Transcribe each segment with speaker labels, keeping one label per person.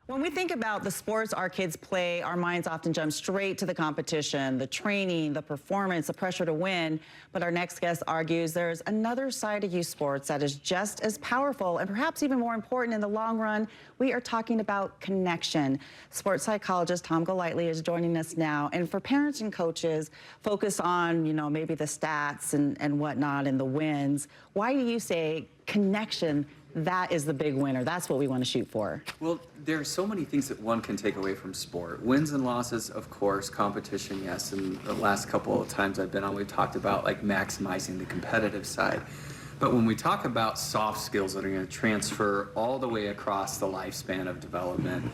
Speaker 1: When we think about the sports our kids play, our minds often jump straight to the competition, the training, the performance, the pressure to win. But our next guest argues there's another side of youth sports that is just as powerful and perhaps even more important in the long run. We are talking about connection. Sports psychologist Tom Golightly is joining us now. And for parents and coaches, focus on, maybe the stats and whatnot and the wins. Why do you say connection? That is the big winner. That's what we want to shoot for.
Speaker 2: Well, there are so many things that one can take away from sport. Wins and losses, of course, competition, yes. And the last couple of times I've been on, we've talked about like maximizing the competitive side. But when we talk about soft skills that are going to transfer all the way across the lifespan of development,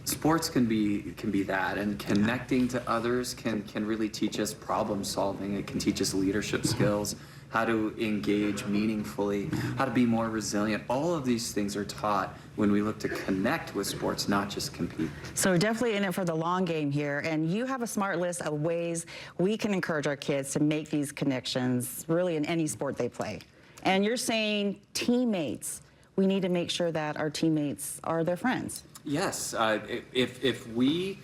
Speaker 2: sports can be that, and connecting to others can really teach us problem solving. It can teach us leadership skills, how to engage meaningfully, how to be more resilient. All of these things are taught when we look to connect with sports, not just compete.
Speaker 1: So we're definitely in it for the long game here, and you have a smart list of ways we can encourage our kids to make these connections really in any sport they play. And you're saying teammates. We need to make sure that our teammates are their friends.
Speaker 2: Yes, if we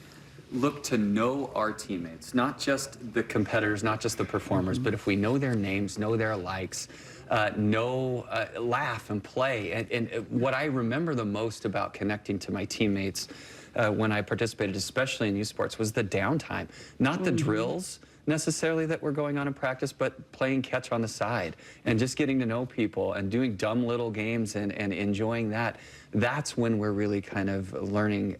Speaker 2: look to know our teammates, not just the competitors, not just the performers, but if we know their names, know their likes, laugh and play. And what I remember the most about connecting to my teammates when I participated, especially in youth sports, was the downtime, not the drills necessarily that were going on in practice, but playing catch on the side and just getting to know people and doing dumb little games and enjoying that. That's when we're really kind of learning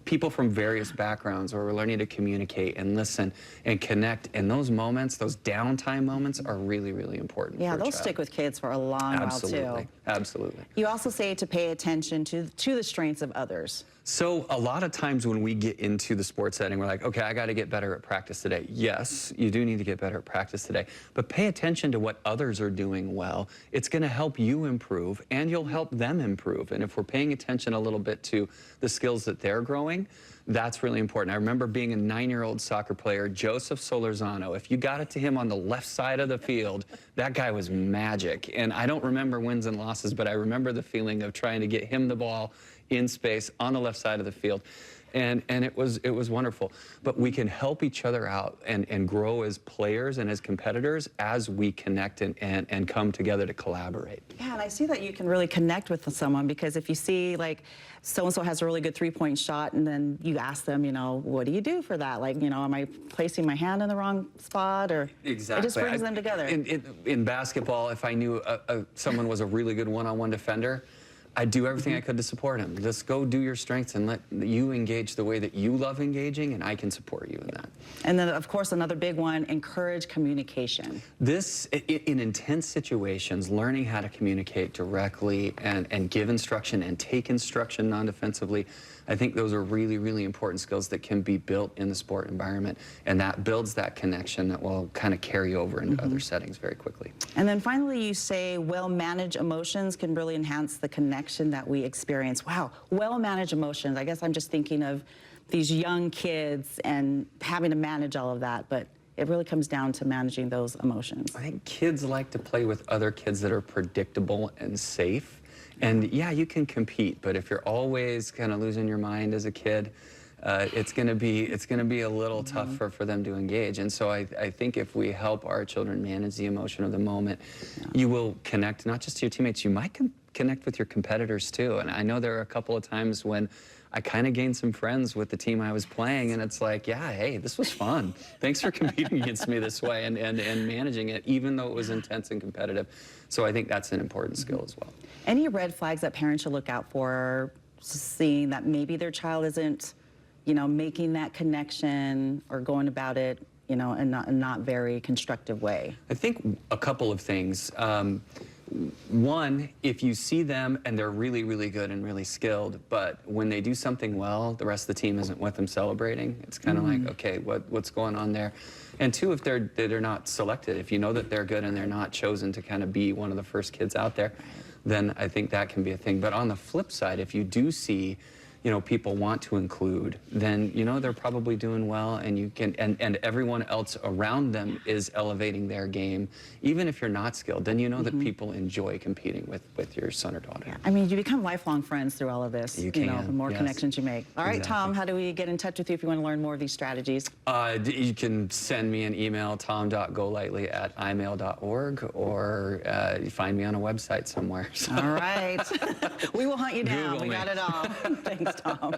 Speaker 2: people from various backgrounds, where we're learning to communicate and listen and connect. And those moments, those downtime moments, are really, really important.
Speaker 1: Yeah, they'll stick with kids for a long while too.
Speaker 2: Absolutely.
Speaker 1: You also say to pay attention to the strengths of others.
Speaker 2: So a lot of times when we get into the sports setting, we're like, okay, I got to get better at practice today. Yes, you do need to get better at practice today, but pay attention to what others are doing well. It's going to help you improve, and you'll help them improve. And if we're paying attention a little bit to the skills that they're growing, that's really important. I remember being a 9-year-old soccer player, Joseph Solorzano. If you got it to him on the left side of the field, that guy was magic. And I don't remember wins and losses, but I remember the feeling of trying to get him the ball in space on the left side of the field. And it was wonderful. But we can help each other out and grow as players and as competitors as we connect and come together to collaborate.
Speaker 1: Yeah, and I see that you can really connect with someone, because if you see like so-and-so has a really good three-point shot, and then you ask them, what do you do for that? Like, am I placing my hand in the wrong spot? Or
Speaker 2: exactly.
Speaker 1: It just brings them together.
Speaker 2: In basketball, if I knew someone was a really good one-on-one defender, I'd do everything I could to support him. Just go do your strengths and let you engage the way that you love engaging, and I can support you in that.
Speaker 1: And then, of course, another big one, encourage communication.
Speaker 2: This, in intense situations, learning how to communicate directly and give instruction and take instruction non-defensively, I think those are really, really important skills that can be built in the sport environment, and that builds that connection that will kind of carry over into other settings very quickly.
Speaker 1: And then finally, you say well-managed emotions can really enhance the connection that we experience. Wow, well-managed emotions. I guess I'm just thinking of these young kids and having to manage all of that, but it really comes down to managing those emotions.
Speaker 2: I think kids like to play with other kids that are predictable and safe. And yeah, you can compete, but if you're always kind of losing your mind as a kid, it's going to be a little tougher for them to engage. And so I think if we help our children manage the emotion of the moment, you will connect not just to your teammates, you might connect with your competitors too. And I know there are a couple of times when I kind of gained some friends with the team I was playing, and it's like, yeah, hey, this was fun. Thanks for competing against me this way and managing it, even though it was intense and competitive. So I think that's an important skill as well.
Speaker 1: Any red flags that parents should look out for, seeing that maybe their child isn't, making that connection or going about it, in a not very constructive way?
Speaker 2: I think a couple of things. One, if you see them and they're really, really good and really skilled, but when they do something well, the rest of the team isn't with them celebrating. It's kind of like, okay, what's going on there? And two, if they're not selected, if you know that they're good and they're not chosen to kind of be one of the first kids out there, then I think that can be a thing. But on the flip side, if you do see people want to include, then they're probably doing well, and you can and everyone else around them is elevating their game. Even if you're not skilled, then that people enjoy competing with your son or daughter.
Speaker 1: Yeah. I mean, you become lifelong friends through all of this.
Speaker 2: You can,
Speaker 1: the more
Speaker 2: yes.
Speaker 1: connections you make. All right,
Speaker 2: Exactly.
Speaker 1: Tom, how do we get in touch with you if you want to learn more of these strategies?
Speaker 2: You can send me an email, tom.golightly@imail.org, or you find me on a website somewhere. So.
Speaker 1: All right. We will hunt you down.
Speaker 2: Google
Speaker 1: We
Speaker 2: me.
Speaker 1: got it all. Thanks, Tom.